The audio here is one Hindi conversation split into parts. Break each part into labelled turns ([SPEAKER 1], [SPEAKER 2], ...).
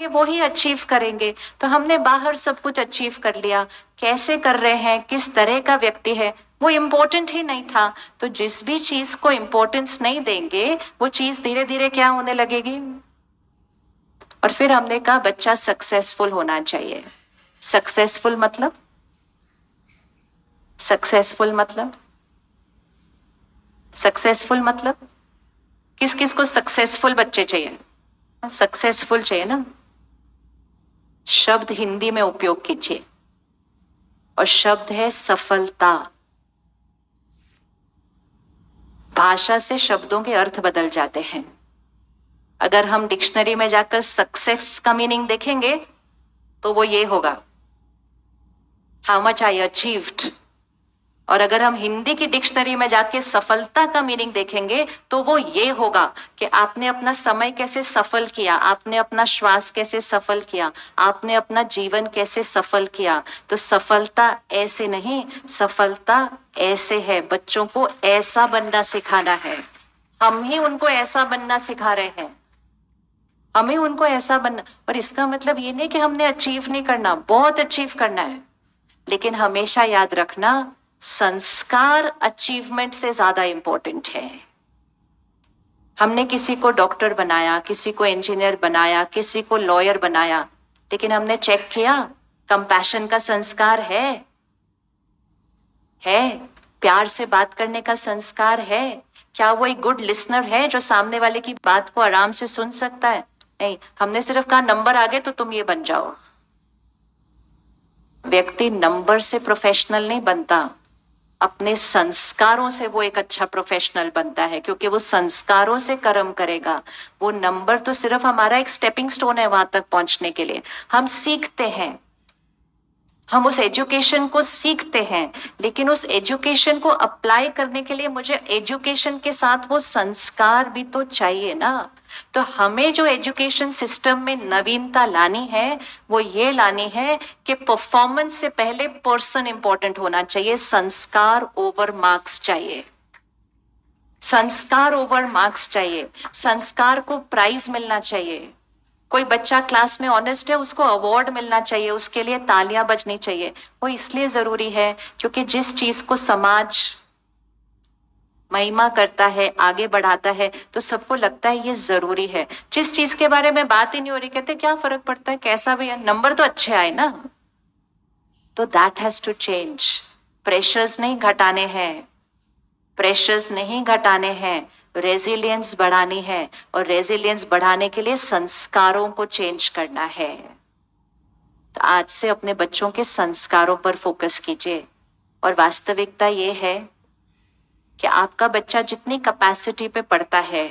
[SPEAKER 1] वो ही अचीव करेंगे। तो हमने बाहर सब कुछ अचीव कर लिया, कैसे कर रहे हैं, किस तरह का व्यक्ति है, वो इम्पोर्टेंट ही नहीं था। तो जिस भी चीज को इम्पोर्टेंस नहीं देंगे वो चीज धीरे धीरे क्या होने लगेगी। और फिर हमने कहा बच्चा सक्सेसफुल होना चाहिए। सक्सेसफुल मतलब, सक्सेसफुल मतलब, सक्सेसफुल मतलब किस किस को सक्सेसफुल बच्चे चाहिए। सक्सेसफुल चाहिए ना, शब्द हिंदी में उपयोग कीजिए और शब्द है सफलता। भाषा से शब्दों के अर्थ बदल जाते हैं। अगर हम डिक्शनरी में जाकर सक्सेस का मीनिंग देखेंगे तो वो ये होगा, हाउ मच आई अचीव्ड। और अगर हम हिंदी की डिक्शनरी में जाके सफलता का मीनिंग देखेंगे तो वो ये होगा कि आपने अपना समय कैसे सफल किया, आपने अपना श्वास कैसे सफल किया, आपने अपना जीवन कैसे सफल किया। तो सफलता ऐसे नहीं, सफलता ऐसे है। बच्चों को ऐसा बनना सिखाना है, हम ही उनको ऐसा बनना सिखा रहे हैं, हमें उनको ऐसा बनना। और इसका मतलब ये नहीं कि हमने अचीव नहीं करना, बहुत अचीव करना है, लेकिन हमेशा याद रखना संस्कार अचीवमेंट से ज्यादा इंपॉर्टेंट है। हमने किसी को डॉक्टर बनाया, किसी को इंजीनियर बनाया, किसी को लॉयर बनाया, लेकिन हमने चेक किया कंपैशन का संस्कार है, प्यार से बात करने का संस्कार है, क्या वो एक गुड लिसनर है जो सामने वाले की बात को आराम से सुन सकता है। नहीं, हमने सिर्फ कहा नंबर आ गए तो तुम ये बन जाओ। व्यक्ति नंबर से प्रोफेशनल नहीं बनता, अपने संस्कारों से वो एक अच्छा प्रोफेशनल बनता है, क्योंकि वो संस्कारों से कर्म करेगा। वो नंबर तो सिर्फ हमारा एक स्टेपिंग स्टोन है वहां तक पहुंचने के लिए। हम सीखते हैं, हम उस एजुकेशन को सीखते हैं, लेकिन उस एजुकेशन को अप्लाई करने के लिए मुझे एजुकेशन के साथ वो संस्कार भी तो चाहिए ना। तो हमें जो एजुकेशन सिस्टम में नवीनता लानी है वो ये लानी है कि परफॉर्मेंस से पहले पर्सन इंपॉर्टेंट होना चाहिए, संस्कार ओवर मार्क्स चाहिए। संस्कार ओवर मार्क्स चाहिए, संस्कार को प्राइज मिलना चाहिए। कोई बच्चा क्लास में ऑनेस्ट है, उसको अवार्ड मिलना चाहिए, उसके लिए तालियां बजनी चाहिए। वो इसलिए जरूरी है क्योंकि जिस चीज को समाज महिमा करता है, आगे बढ़ाता है, तो सबको लगता है ये जरूरी है। जिस चीज के बारे में बात ही नहीं हो रही, कहते क्या फर्क पड़ता है, कैसा भी है, नंबर तो अच्छे आए ना। तो that has to change. Pressures नहीं घटाने हैं, प्रेशर्स नहीं घटाने हैं, रेजिलियंस बढ़ानी है। और रेजिलियंस बढ़ाने के लिए संस्कारों को चेंज करना है। तो आज से अपने बच्चों के संस्कारों पर फोकस कीजिए। और वास्तविकता ये है कि आपका बच्चा जितनी कैपेसिटी पे पढ़ता है,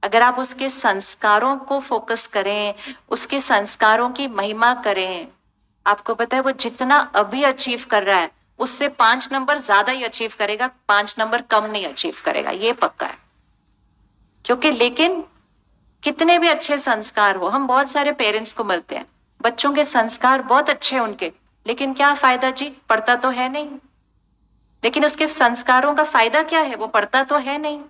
[SPEAKER 1] अगर आप उसके संस्कारों को फोकस करें, उसके संस्कारों की महिमा करें, आपको पता है वो जितना अभी अचीव कर रहा है उससे 5 नंबर ज्यादा ही अचीव करेगा, 5 नंबर कम नहीं अचीव करेगा, ये पक्का है। क्योंकि लेकिन कितने भी अच्छे संस्कार हो, हम बहुत सारे पेरेंट्स को मिलते हैं, बच्चों के संस्कार बहुत अच्छे हैं उनके, लेकिन क्या फायदा जी, पढ़ता तो है नहीं। लेकिन उसके संस्कारों का फायदा क्या है, वो पढ़ता तो है नहीं।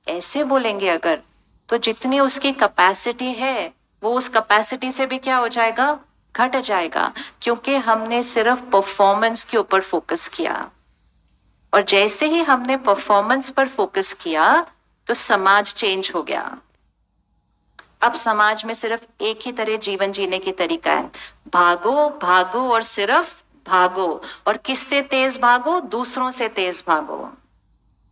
[SPEAKER 1] ऐसे बोलेंगे अगर, तो जितनी उसकी कैपेसिटी है वो उस कैपेसिटी से भी क्या हो जाएगा, घट जाएगा। क्योंकि हमने सिर्फ परफॉर्मेंस के ऊपर फोकस किया। और जैसे ही हमने परफॉर्मेंस पर फोकस किया तो समाज चेंज हो गया। अब समाज में सिर्फ एक ही तरह जीवन जीने की तरीका है, भागो भागो और सिर्फ भागो। और किससे तेज भागो, दूसरों से तेज भागो।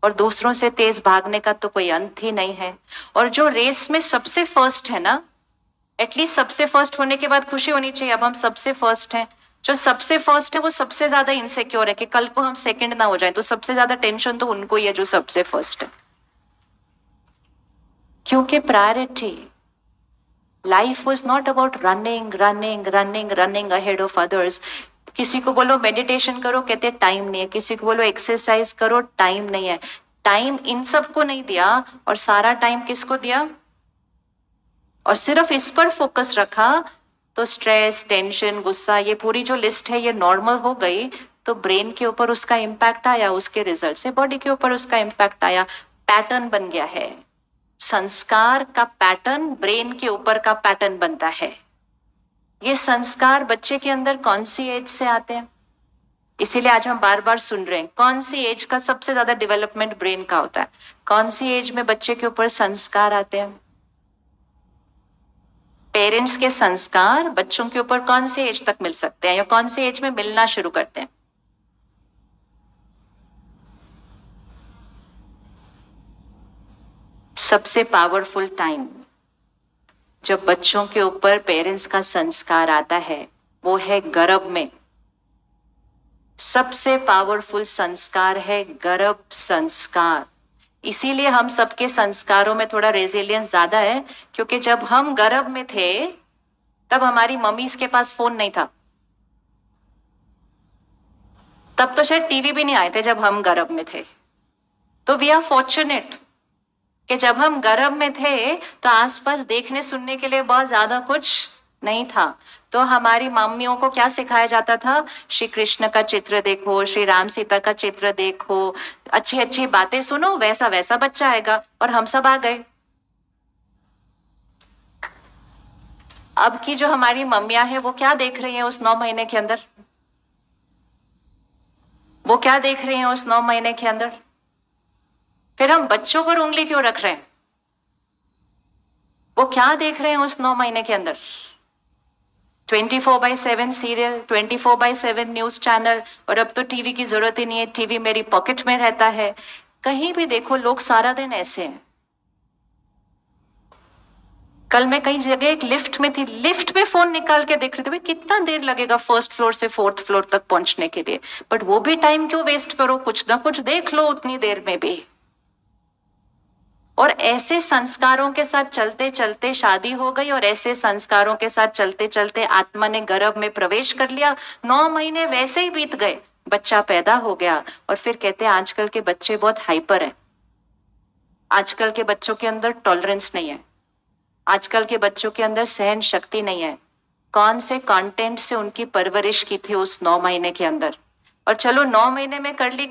[SPEAKER 1] और दूसरों से तेज भागने का तो कोई अंत ही नहीं है। और जो रेस में सबसे फर्स्ट है ना, एटलीस्ट सबसे फर्स्ट होने के बाद खुशी होनी चाहिए, अब हम सबसे फर्स्ट हैं। जो सबसे फर्स्ट है वो सबसे ज्यादा इनसिक्योर है कि कल को हम सेकंड ना हो जाए। तो सबसे ज्यादा टेंशन तो उनको ही है जो सबसे फर्स्ट है। क्योंकि priority, life was not about running running running running ahead of others. किसी को बोलो मेडिटेशन करो, कहते टाइम नहीं है। किसी को बोलो एक्सरसाइज करो, टाइम नहीं है। टाइम इन सबको नहीं दिया, और सारा टाइम किसको दिया, और सिर्फ इस पर फोकस रखा, तो स्ट्रेस, टेंशन, गुस्सा, ये पूरी जो लिस्ट है ये नॉर्मल हो गई। तो ब्रेन के ऊपर उसका इम्पैक्ट आया, उसके रिजल्ट से बॉडी के ऊपर उसका इम्पैक्ट आया, पैटर्न बन गया है। संस्कार का पैटर्न ब्रेन के ऊपर का पैटर्न बनता है। ये संस्कार बच्चे के अंदर कौन सी एज से आते हैं? इसीलिए आज हम बार बार सुन रहे हैं कौन सी एज का सबसे ज्यादा डेवलपमेंट ब्रेन का होता है, कौन सी एज में बच्चे के ऊपर संस्कार आते हैं? पेरेंट्स के संस्कार बच्चों के ऊपर कौन सी एज तक मिल सकते हैं या कौन सी एज में मिलना शुरू करते हैं? सबसे पावरफुल टाइम जब बच्चों के ऊपर पेरेंट्स का संस्कार आता है वो है गर्भ में। सबसे पावरफुल संस्कार है गर्भ संस्कार। इसीलिए हम सबके संस्कारों में थोड़ा रेजिलियंस ज्यादा है, क्योंकि जब हम गर्भ में थे तब हमारी मम्मीज के पास फोन नहीं था, तब तो शायद टीवी भी नहीं आए थे जब हम गर्भ में थे। तो वी आर फॉर्चुनेट कि जब हम गर्भ में थे तो आसपास देखने सुनने के लिए बहुत ज्यादा कुछ नहीं था। तो हमारी मम्मियों को क्या सिखाया जाता था? श्री कृष्ण का चित्र देखो, श्री राम सीता का चित्र देखो, अच्छी अच्छी बातें सुनो, वैसा वैसा बच्चा आएगा। और हम सब आ गए। अब की जो हमारी मम्मियां हैं वो क्या देख रही हैं उस 9 महीने के अंदर? वो क्या देख रही हैं उस 9 महीने के अंदर? फिर हम बच्चों पर उंगली क्यों रख रहे हैं? वो क्या देख रहे हैं उस 9 महीने के अंदर? 24/7 सीरियल, 24/7 न्यूज चैनल, और अब तो टीवी की जरूरत ही नहीं है, टीवी मेरी पॉकेट में रहता है। कहीं भी देखो लोग सारा दिन ऐसे हैं। कल मैं कई जगह एक लिफ्ट में थी, लिफ्ट में फोन निकाल के देख रहे थे, भाई कितना देर लगेगा फर्स्ट फ्लोर से 4th फ्लोर तक पहुंचने के लिए, बट वो भी टाइम क्यों वेस्ट करो, कुछ ना कुछ देख लो उतनी देर में भी। और ऐसे संस्कारों के साथ चलते चलते शादी हो गई, और ऐसे संस्कारों के साथ चलते चलते आत्मा ने गर्भ में प्रवेश कर लिया। 9 महीने वैसे ही बीत गए, बच्चा पैदा हो गया। और फिर कहते हैं आजकल के बच्चे बहुत हाइपर हैं, आजकल के बच्चों के अंदर टॉलरेंस नहीं है, आजकल के बच्चों के अंदर सहन शक्ति नहीं है। कौन से कंटेंट से उनकी परवरिश की थी उस 9 महीने के अंदर? और चलो 9 महीने में कर ली